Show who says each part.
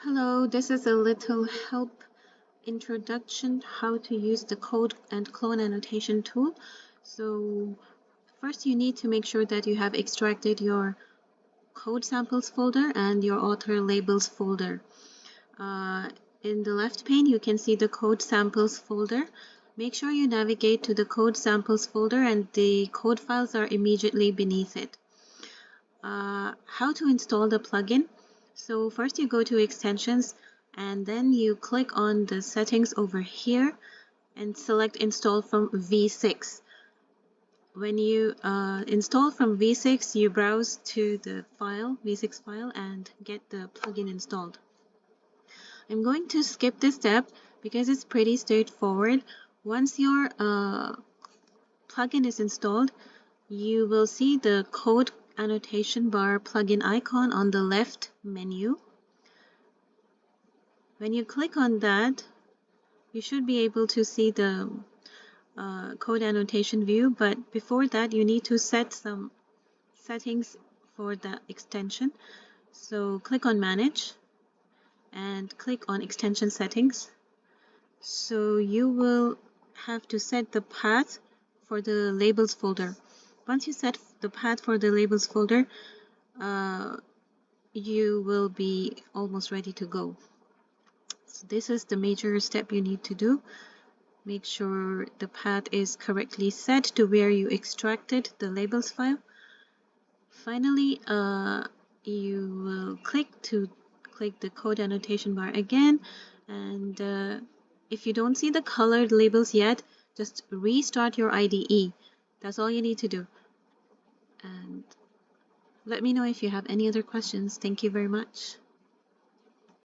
Speaker 1: Hello, this is a little help introduction how to use the code and clone annotation tool. So first you need to make sure that you have extracted your code samples folder and your author labels folder. In the left pane you can see the code samples folder. Make sure you navigate to the code samples folder and the code files are immediately beneath it. How to install the plugin. So first you go to extensions and then you click on the settings over here and select install from V6. When you install from V6, you browse to the file, V6 file, and get the plugin installed. I'm going to skip this step because it's pretty straightforward. Once your plugin is installed, you will see the code annotation bar plugin icon on the left menu. When you click on that, you should be able to see the code annotation view, but before that you need to set some settings for the extension. So click on Manage and click on Extension Settings. So you will have to set the path for the labels folder. Once you set the path for the labels folder, you will be almost ready to go. So this is the major step you need to do. Make sure the path is correctly set to where you extracted the labels file. Finally, you will click the code annotation bar again, and if you don't see the colored labels yet, just restart your IDE. That's all you need to do. And let me know if you have any other questions. Thank you very much.